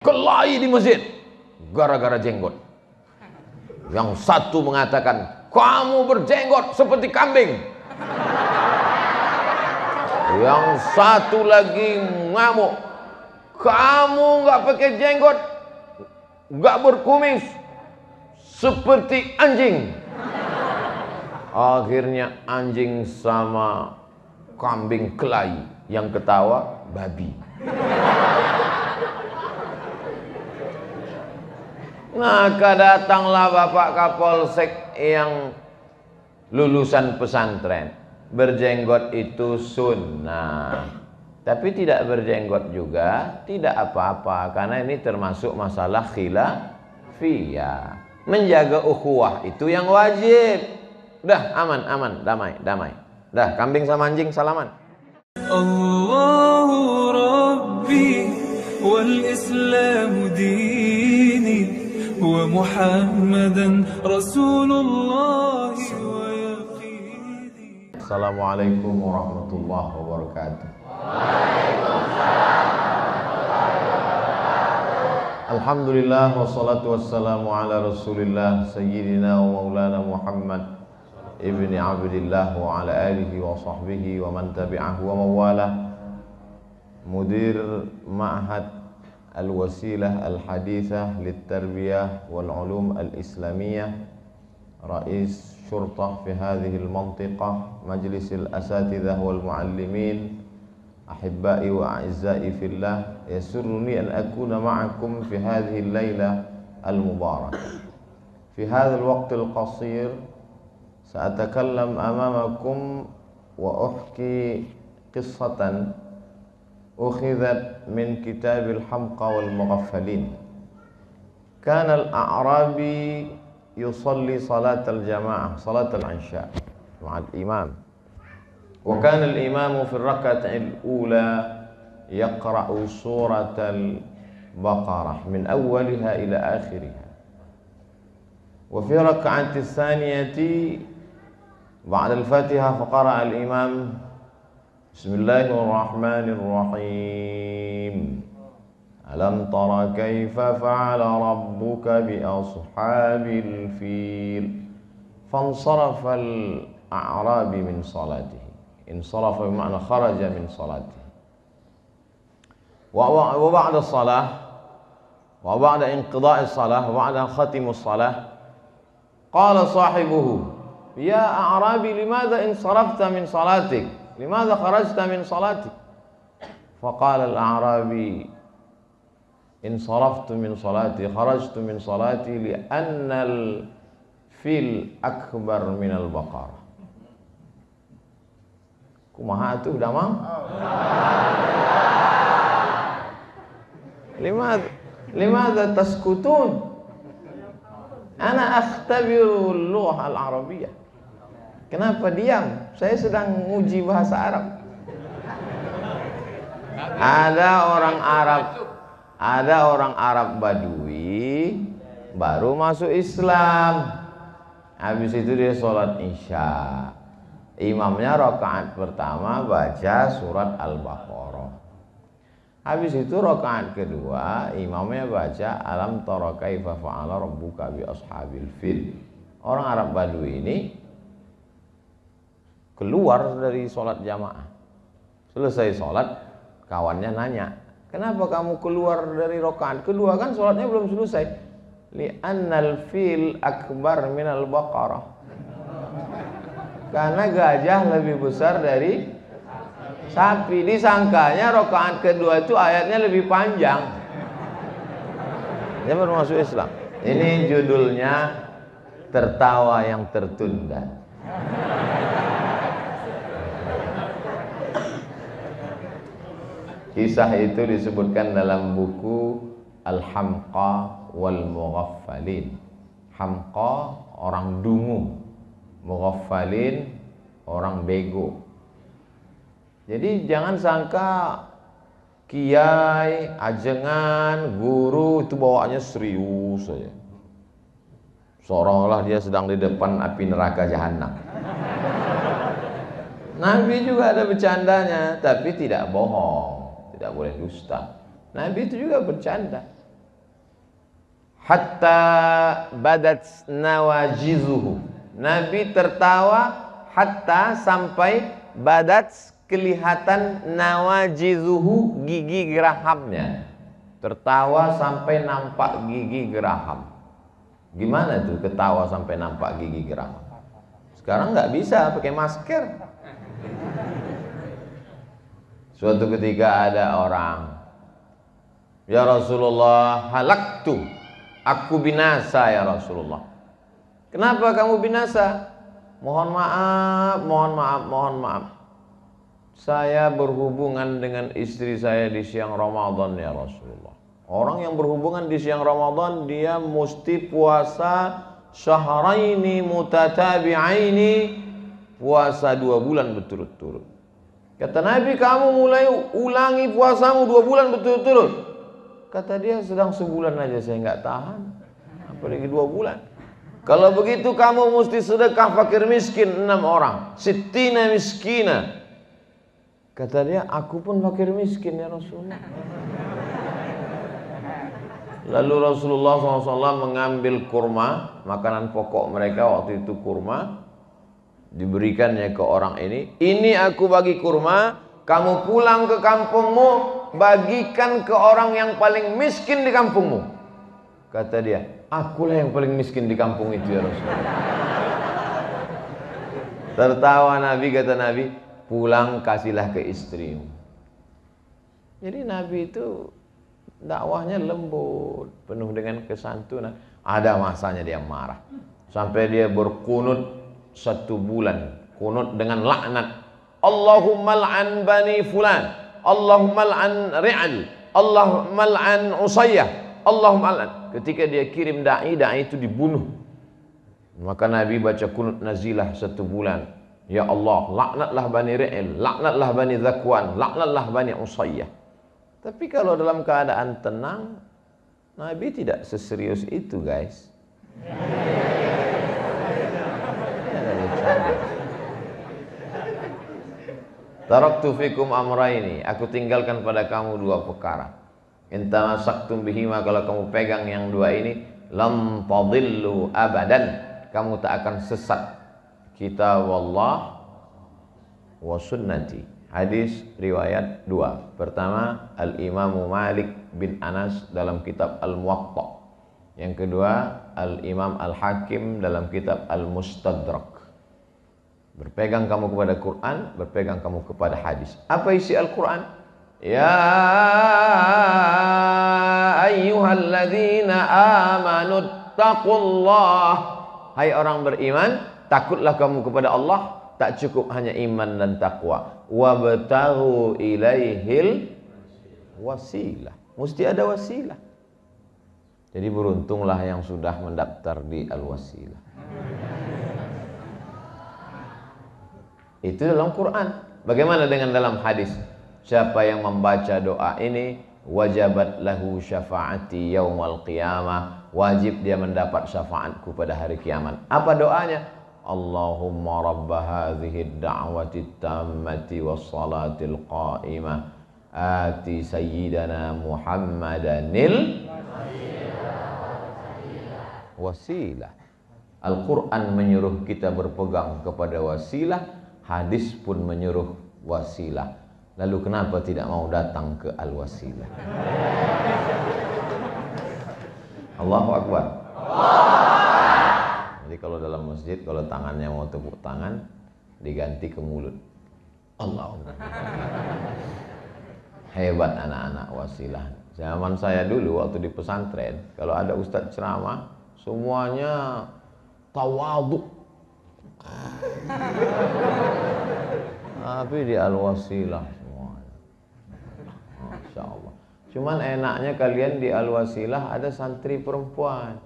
kelahi di masjid gara-gara jenggot. Yang satu mengatakan, kamu berjenggot seperti kambing. Yang satu lagi ngamuk, kamu nggak pakai jenggot, nggak berkumis, seperti anjing. Akhirnya anjing sama kambing kelahi, yang ketawa babi. Maka datanglah Bapak Kapolsek yang lulusan pesantren. Berjenggot itu sunnah, tapi tidak berjenggot juga tidak apa-apa, karena ini termasuk masalah khilafiyah. Menjaga ukhuwah itu yang wajib. Udah aman, damai. Dah, kambing sama anjing salaman. Allahu Rabbi wal Islam dini wa Muhammadan Rasulullah wa yaqini. Assalamualaikum warahmatullahi wabarakatuh. Alhamdulillah wassalatu wassalamu ala Rasulillah sayyidina wa maulana Muhammad ibni Abdillah wa ala alihi wa sahbihi wa man tabi'ahu wa mawalah. Mudir Ma'had Al-Wasilah Al-Hadithah Lit-Tarbiyah Wal-Ulum Al-Islamiyah, Rais Syurtah fi hadhihi al-mantiqah, Majlis al-Asatidah wal-Muallimin, Ahibbai wa A'izzai fillah, yasurruni an akuna ma'akum fi hadhihi al-laylah al-mubarakah. Fi hadha al-waqt al-qasir سأتكلم أمامكم وأحكي قصة أخذت من كتاب الحمقى والمغفلين. كان الأعرابي يصلي صلاة الجماعة، صلاة العشاء مع الإمام، وكان الإمام في الركعة الأولى يقرأ سورة البقرة من أولها إلى آخرها، وفي الركعة الثانية بعد الفاتحة فقرأ الإمام بسم الله الرحمن الرحيم ألم تر كيف فعل ربك بأصحاب الفيل، فانصرف الأعرابي من صلاته. انصرف بمعنى خرج من صلاته. وبعد الصلاة وبعد انقضاء الصلاة وبعد ختم الصلاة قال صاحبه يا أعرابي لماذا انصرفت من صلاتك، لماذا خرجت من صلاتك؟ فقال الأعرابي انصرفت من صلاتي، خرجت من صلاتي لأن الفيل أكبر من البقرة. Kumaha tuh damang? Limadha taskutun? Ana akhtabiru al-lugha al-arabiyyah. Kenapa diam? Saya sedang menguji bahasa Arab. Ada orang Arab Badui baru masuk Islam. Habis itu dia sholat Isya. Imamnya rakaat pertama baca surat Al-Baqarah. Habis itu rakaat kedua imamnya baca alam tara kaifa fa'ala rabbuka bi ashabil fil. Orang Arab Badui ini keluar dari sholat jamaah. Selesai sholat, kawannya nanya, kenapa kamu keluar dari rakaat kedua, kan sholatnya belum selesai? Li'annal fil akbar minal baqarah. Karena gajah lebih besar dari sapi. Disangkanya rakaat kedua itu ayatnya lebih panjang. Dia baru masuk Islam. Ini judulnya tertawa yang tertunda. Kisah itu disebutkan dalam buku Al-Hamqa wal Mughaffalin. Hamqa orang dungu, Mughaffalin orang bego. Jadi jangan sangka kiai, ajengan, guru itu bawaannya serius saja. Seolah-olah dia sedang di depan api neraka jahanam. Nabi juga ada bercandanya, tapi tidak bohong. Tidak boleh dusta. Nabi itu juga bercanda. hatta badat nawajizuhu. Nabi tertawa hatta sampai badat kelihatan nawajizuhu, gigi gerahamnya. Tertawa sampai nampak gigi geraham. Gimana tuh ketawa sampai nampak gigi geraham? Sekarang nggak bisa pakai masker. Suatu ketika ada orang, ya Rasulullah, halaktu, aku binasa ya Rasulullah. Kenapa kamu binasa? Mohon maaf, mohon maaf, mohon maaf. Saya berhubungan dengan istri saya di siang Ramadan ya Rasulullah. Orang yang berhubungan di siang Ramadan, dia mesti puasa syahraini mutatabi'aini, puasa 2 bulan berturut-turut. Kata Nabi, kamu mulai ulangi puasamu 2 bulan berturut-turut. Kata dia, sedang sebulan aja saya nggak tahan, apalagi 2 bulan. Kalau begitu kamu mesti sedekah fakir miskin 6 orang, sittina miskina. Kata dia, aku pun fakir miskin ya Rasulullah. Lalu Rasulullah SAW mengambil kurma, makanan pokok mereka waktu itu kurma, diberikannya ke orang ini. Ini aku bagi kurma, kamu pulang ke kampungmu, bagikan ke orang yang paling miskin di kampungmu. Kata dia, akulah yang paling miskin di kampung itu ya Rasulullah. Tertawa Nabi, kata Nabi, pulang kasihlah ke istrimu. Jadi Nabi itu dakwahnya lembut, penuh dengan kesantunan. Ada masanya dia marah, sampai dia berkunut 1 bulan, kunut dengan laknat. Allahumma la'an bani fulan, Allahumma la'an ri'al, Allahumma la'an usayyah, Allahumma la'an. Ketika dia kirim da'i itu dibunuh. Maka Nabi baca kunut nazilah 1 bulan. Ya Allah, laknatlah bani ri'al, laknatlah bani zakwan, laknatlah bani usayyah. Tapi kalau dalam keadaan tenang, Nabi tidak seserius itu, guys. Taraktu fikum amraini, aku tinggalkan pada kamu 2 perkara. In tamassaktum bihima, kalau kamu pegang yang 2 ini, lam tadillu abadan, kamu tak akan sesat. Kitab Allah wa sunnati. Hadis riwayat 2. Pertama, Al-Imamu Malik bin Anas dalam kitab Al-Muwatta. Yang kedua, Al-Imam Al-Hakim dalam kitab Al-Mustadrak. Berpegang kamu kepada Quran, berpegang kamu kepada hadis. Apa isi Al-Quran? Ya ayyuhalladzina amanu taqullah. Hai orang beriman, takutlah kamu kepada Allah. Tak cukup hanya iman dan takwa. Wabtaghu ilaihil wasilah. Mesti ada wasilah. Jadi beruntunglah yang sudah mendaftar di Al-Wasilah. Itu dalam Quran. Bagaimana dengan dalam hadis? Siapa yang membaca doa ini, wajabat lahu syafaati yaumal qiyamah. Wajib dia mendapat syafaatku pada hari kiamat. Apa doanya? Allahumma rabba hadhihi ad-da'wati tammati was-salatil qa'imah ati sayyidana Muhammadanil wasilah. Al-Quran menyuruh kita berpegang kepada wasilah, hadis pun menyuruh wasilah. Lalu kenapa tidak mau datang ke Al-Wasilah? Allahu Akbar. Jadi kalau dalam masjid, kalau tangannya mau tepuk tangan, diganti ke mulut. Allahu Akbar. Hebat anak-anak wasilah. Zaman saya dulu waktu di pesantren, kalau ada ustadz ceramah, semuanya tawadhu. Tapi di Al-Wasilah semuanya. Masya Allah. Cuman enaknya kalian di Al-Wasilah ada santri perempuan.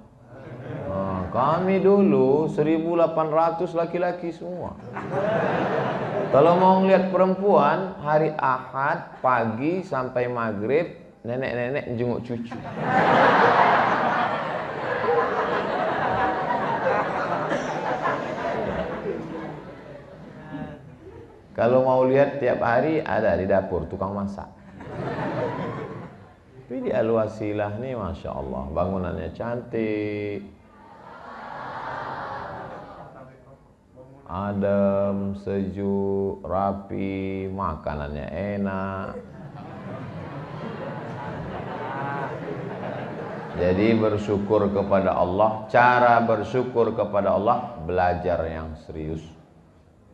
Nah, kami dulu 1.800 laki-laki semua. Kalau mau ngeliat perempuan, hari Ahad pagi sampai maghrib, nenek-nenek jenguk cucu. Kalau mau lihat tiap hari ada di dapur tukang masak. Tapi di Al-Wasilah nih Masya Allah, bangunannya cantik, adem, sejuk, rapi, makanannya enak. Jadi bersyukur kepada Allah, cara bersyukur kepada Allah, belajar yang serius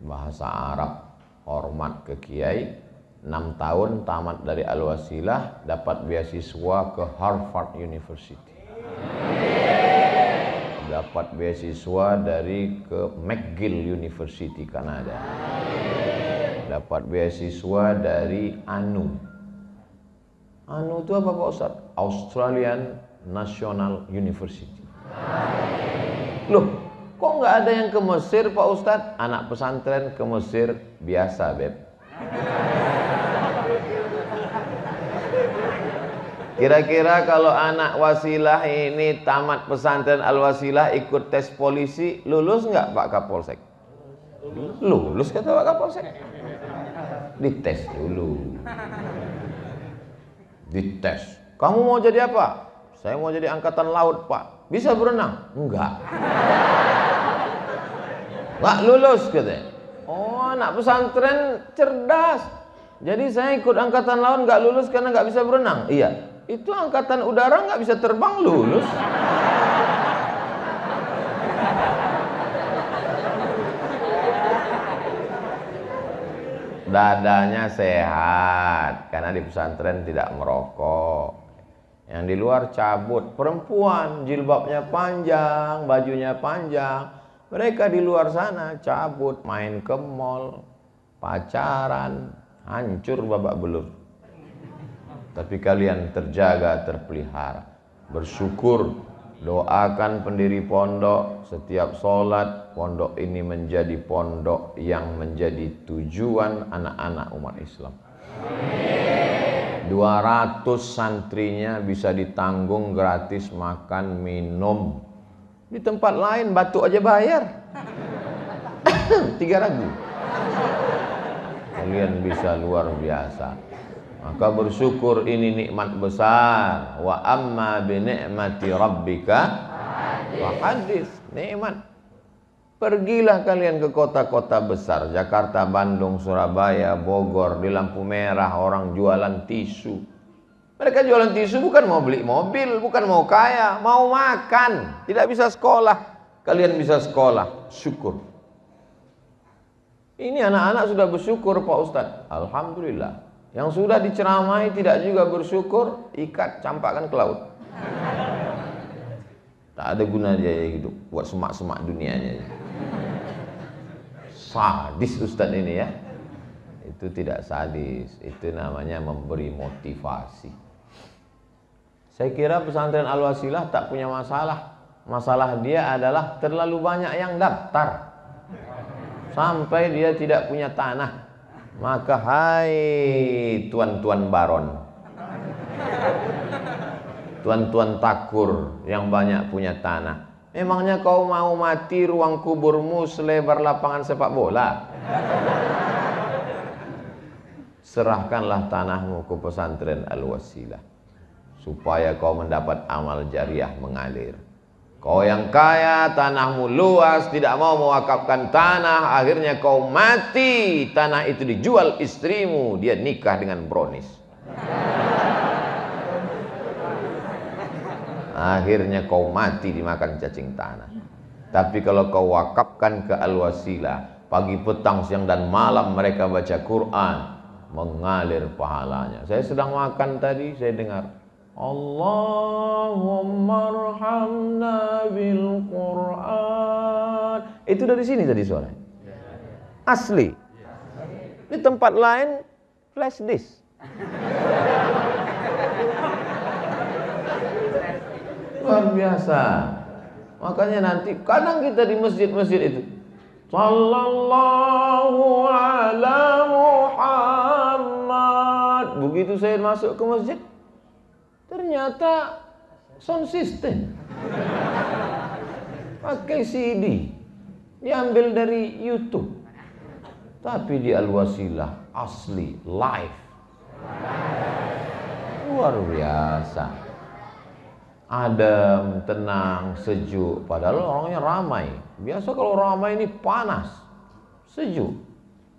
bahasa Arab, hormat ke kiai. 6 tahun tamat dari Al-Wasilah, dapat beasiswa ke Harvard University, dapat beasiswa dari ke McGill University Kanada, dapat beasiswa dari ANU. ANU itu apa Pak Ustaz? Australian National University. Loh, kok nggak ada yang ke Mesir Pak Ustaz? Anak pesantren ke Mesir biasa, Beb. Kira-kira kalau anak Wasilah ini tamat pesantren Al-Wasilah ikut tes polisi, lulus nggak Pak Kapolsek? Lulus kata Pak Kapolsek. Dites dulu. Dites. Kamu mau jadi apa? Saya mau jadi angkatan laut Pak. Bisa berenang? Enggak. Nggak lulus katanya. Oh, anak pesantren cerdas. Jadi saya ikut angkatan laut nggak lulus karena nggak bisa berenang. Iya. Itu angkatan udara nggak bisa terbang lulus. Dadanya sehat karena di pesantren tidak merokok. Yang di luar cabut, perempuan jilbabnya panjang, bajunya panjang. Mereka di luar sana cabut, main ke mall, pacaran, hancur babak belur. Tapi kalian terjaga, terpelihara. Bersyukur, doakan pendiri pondok, setiap sholat, pondok ini menjadi pondok yang menjadi tujuan anak-anak umat Islam. 200 santrinya bisa ditanggung gratis makan, minum. Di tempat lain batuk aja bayar. 3.000. Kalian bisa luar biasa. Maka bersyukur, ini nikmat besar. Wa amma bi ni'mati rabbika fahadits. Nikmat. Pergilah kalian ke kota-kota besar, Jakarta, Bandung, Surabaya, Bogor, di lampu merah orang jualan tisu. Mereka jualan tisu bukan mau beli mobil, bukan mau kaya, mau makan. Tidak bisa sekolah. Kalian bisa sekolah, syukur. Ini anak-anak sudah bersyukur Pak Ustadz. Alhamdulillah. Yang sudah diceramai tidak juga bersyukur, ikat, campakkan ke laut. Tak ada guna dia hidup, buat semak-semak dunianya. Sadis Ustadz ini ya. Itu tidak sadis, itu namanya memberi motivasi. Saya kira pesantren Al-Wasilah tak punya masalah. Masalah dia adalah terlalu banyak yang daftar, sampai dia tidak punya tanah. Maka hai tuan-tuan baron, tuan-tuan takur yang banyak punya tanah, memangnya kau mau mati ruang kuburmu selebar lapangan sepak bola? Serahkanlah tanahmu ke pesantren Al-Wasilah supaya kau mendapat amal jariah mengalir. Kau yang kaya, tanahmu luas, tidak mau mewakafkan tanah, akhirnya kau mati, tanah itu dijual istrimu, dia nikah dengan brownies. Akhirnya kau mati dimakan cacing tanah. Tapi kalau kau wakafkan ke Al-Wasilah, pagi, petang, siang dan malam mereka baca Quran, mengalir pahalanya. Saya sedang makan tadi, saya dengar Allahumma arhamna bil Quran. Itu dari sini tadi suara. Asli. Di tempat lain flash disk. Luar biasa. Makanya nanti kadang kita di masjid-masjid itu Sallallahu ala Muhammad. Begitu saya masuk ke masjid, ternyata sound system, pakai CD, diambil dari YouTube. Tapi di Al-Wasilah asli live. Luar biasa. Adem, tenang, sejuk. Padahal orangnya ramai. Biasa kalau ramai ini panas, sejuk,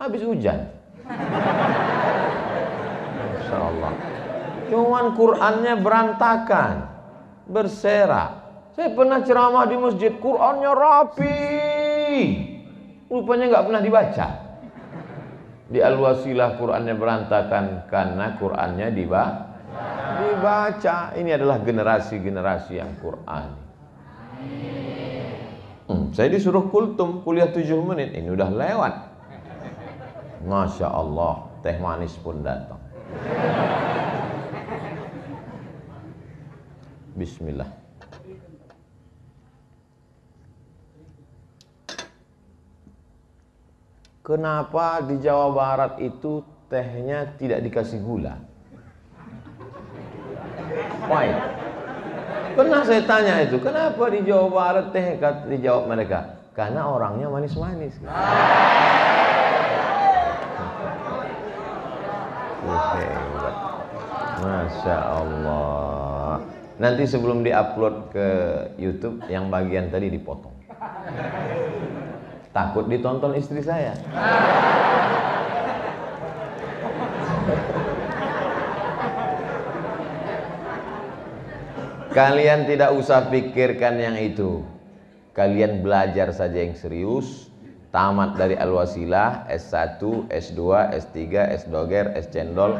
habis hujan. Masya Allah. Cuman Qurannya berantakan, berserak. Saya pernah ceramah di masjid, Qurannya rapi, rupanya nggak pernah dibaca. Di Al-Wasilah Qurannya berantakan karena Qurannya dibaca. Ini adalah generasi-generasi yang Quran. Saya disuruh kultum kuliah 7 menit, ini udah lewat. Masya Allah, teh manis pun datang. Bismillah. Kenapa di Jawa Barat itu tehnya tidak dikasih gula? Why? Pernah saya tanya itu, kenapa di Jawa Barat teh? Dijawab mereka, karena orangnya manis-manis. Masya Allah. Nanti sebelum diupload ke YouTube, yang bagian tadi dipotong. Takut ditonton istri saya. Kalian tidak usah pikirkan yang itu. Kalian belajar saja yang serius. Tamat dari Al-Wasilah, S1, S2, S3, S-Doger, S-Cendol.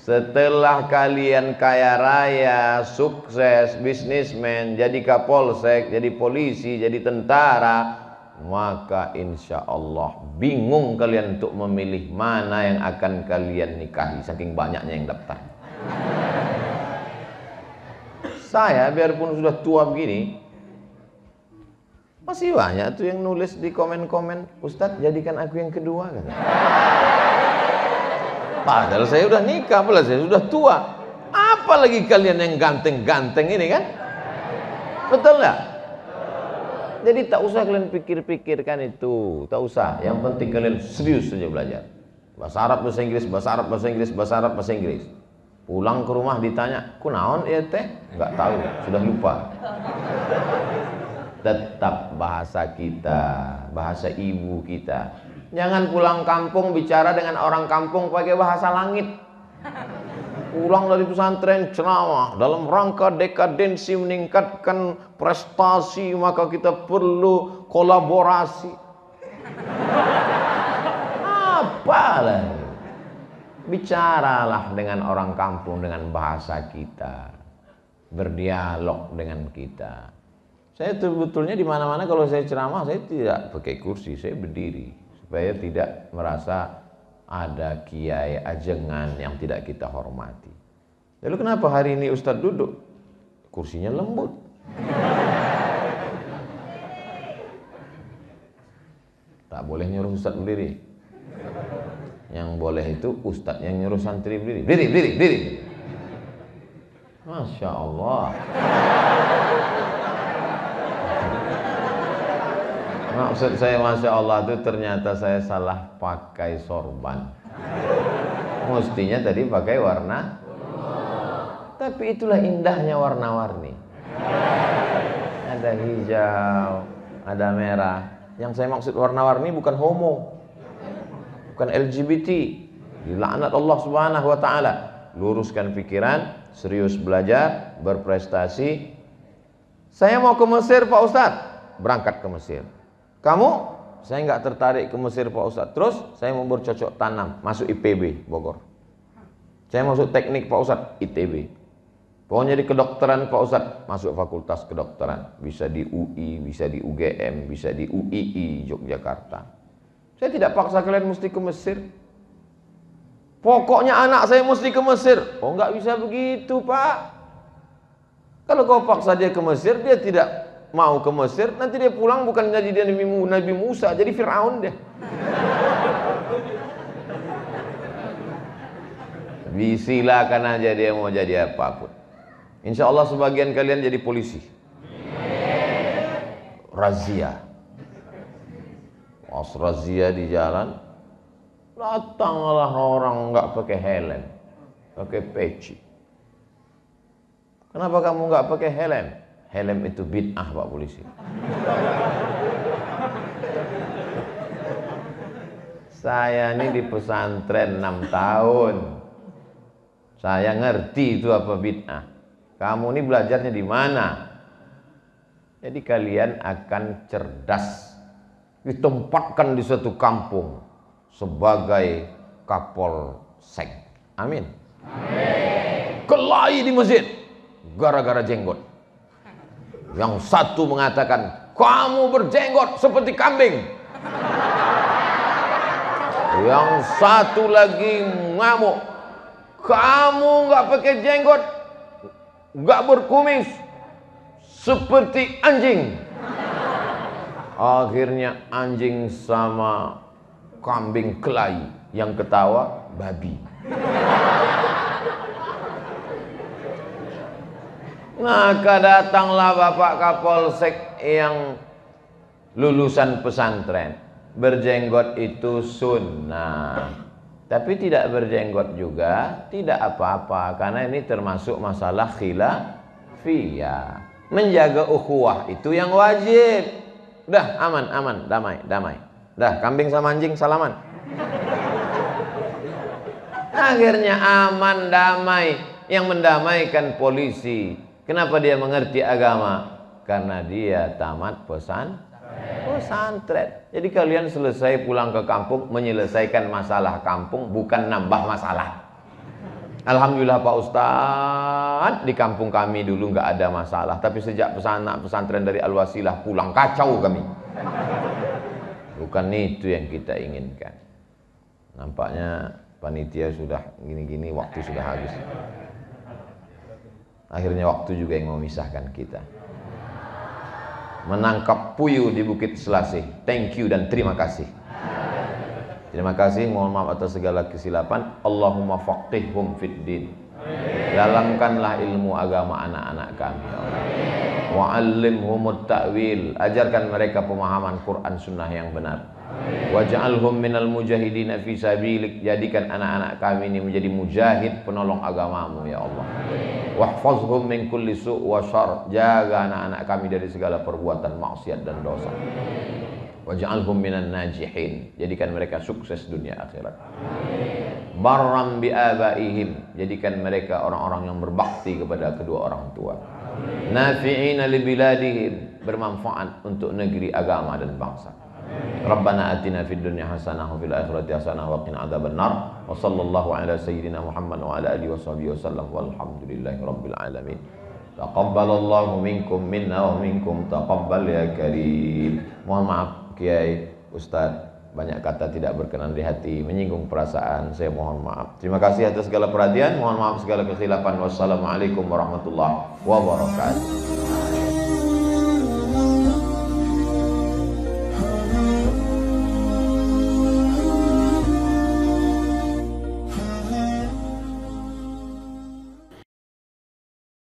Setelah kalian kaya raya, sukses, bisnismen, jadi kapolsek, jadi polisi, jadi tentara, maka insya Allah bingung kalian untuk memilih mana yang akan kalian nikahi, saking banyaknya yang daftar. Saya biarpun sudah tua begini, masih banyak tuh yang nulis di komen-komen, Ustadz jadikan aku yang kedua, kata. Padahal saya udah nikah, padahal saya sudah tua. Apalagi kalian yang ganteng-ganteng ini kan? Betul nggak? Jadi tak usah kalian pikir-pikirkan itu, tak usah. Yang penting kalian serius saja belajar. Bahasa Arab, bahasa Inggris, bahasa Arab, bahasa Inggris, bahasa Arab, bahasa Inggris. Pulang ke rumah ditanya, kunaon ya teh? Nggak tahu, sudah lupa. Tetap bahasa kita, bahasa ibu kita. Jangan pulang kampung bicara dengan orang kampung pakai bahasa langit. Pulang dari pesantren ceramah dalam rangka dekadensi meningkatkan prestasi, maka kita perlu kolaborasi. Apalah? Bicaralah dengan orang kampung dengan bahasa kita. Berdialog dengan kita. Saya sebetulnya di mana-mana kalau saya ceramah saya tidak pakai kursi, saya berdiri. Supaya tidak merasa ada kiai ajengan yang tidak kita hormati. Lalu kenapa hari ini Ustadz duduk? Kursinya lembut. Tak boleh nyuruh Ustadz berdiri. Yang boleh itu Ustadz yang nyuruh santri berdiri. Berdiri. Masya Allah. Maksud saya Masya Allah itu ternyata saya salah pakai sorban. Mestinya tadi pakai warna. Tapi itulah indahnya warna-warni. Ada hijau, ada merah. Yang saya maksud warna-warni bukan homo, bukan LGBT. Dilaknat Allah Subhanahu wa Ta'ala. Luruskan pikiran, serius belajar, berprestasi. Saya mau ke Mesir Pak Ustadz, berangkat ke Mesir. Kamu, saya nggak tertarik ke Mesir Pak Ustadz. Terus saya mau bercocok tanam, masuk IPB Bogor. Saya masuk teknik Pak Ustadz, ITB. Pokoknya di kedokteran Pak Ustadz, masuk fakultas kedokteran. Bisa di UI, bisa di UGM, bisa di UII Yogyakarta. Saya tidak paksa kalian mesti ke Mesir. Pokoknya anak saya mesti ke Mesir. Oh nggak bisa begitu Pak. Kalau kau paksa dia ke Mesir, dia tidak mau ke Mesir, nanti dia pulang bukan jadi dia Nabi Musa, jadi Fir'aun dia. Silakan aja dia mau jadi apapun. Insya Allah sebagian kalian jadi polisi. Razia. Pas razia di jalan, datanglah orang nggak pakai helm. pakai peci. Kenapa kamu nggak pakai helm? Helm itu bid'ah, Pak Polisi. Saya ini di pesantren 6 tahun. Saya ngerti itu apa bid'ah. Kamu ini belajarnya di mana? Jadi kalian akan cerdas, ditempatkan di suatu kampung sebagai kapolsek. Amin. Amin. Kelahi di masjid gara-gara jenggot. Yang satu mengatakan, kamu berjenggot seperti kambing. Yang satu lagi ngamuk, kamu nggak pakai jenggot, nggak berkumis, seperti anjing. Akhirnya anjing sama kambing kelahi, yang ketawa babi. Maka datanglah Bapak Kapolsek yang lulusan pesantren. Berjenggot itu sunnah, tapi tidak berjenggot juga tidak apa-apa, karena ini termasuk masalah khilafiyah. Menjaga ukhuwah itu yang wajib. Udah aman, damai. Dah kambing sama anjing salaman. Akhirnya aman, damai. Yang mendamaikan polisi. Kenapa dia mengerti agama? Karena dia tamat pesantren. Jadi kalian selesai pulang ke kampung menyelesaikan masalah kampung, bukan nambah masalah. Alhamdulillah Pak Ustadz, di kampung kami dulu nggak ada masalah, tapi sejak pesantren dari Al-Wasilah pulang kacau kami. Bukan itu yang kita inginkan. Nampaknya panitia sudah gini-gini, waktu sudah habis. Akhirnya waktu juga yang memisahkan kita. Menangkap puyuh di Bukit Selasih. Thank you dan terima kasih. Terima kasih, mohon maaf atas segala kesilapan. Allahumma faqihhum fid din. Dalamkanlah ilmu agama anak-anak kami, ya Allah. Wa'allimhumut ta'wil. Ajarkan mereka pemahaman Quran sunnah yang benar. Waj'alhum minal mujahidina fi sabilik. Jadikan anak-anak kami ini menjadi mujahid penolong agamamu, ya Allah. Wahfazhum min kulli su' wa syarr. Jaga anak-anak kami dari segala perbuatan maksiat dan dosa. Waj'alhum minan najihin. Jadikan mereka sukses dunia akhirat. Barram bi abaihim. Jadikan mereka orang-orang yang berbakti kepada kedua orang tua. Nafi'ina li biladihim. Bermanfaat untuk negeri, agama dan bangsa. Rabbana atina fid dunya hasanah wa fil akhirati hasanah wa qina adzabannar. Wa sallallahu ala sayyidina Muhammad wa ala alihi washabihi wasallam walhamdulillahi rabbil alamin. Taqabbalallahu minkum minna wa minkum taqabbal ya karim. Mohon maaf Kiai, Ustadz, banyak kata tidak berkenan di hati, menyinggung perasaan, saya mohon maaf. Terima kasih atas segala perhatian, mohon maaf segala kekhilafan. Wassalamualaikum warahmatullahi wabarakatuh.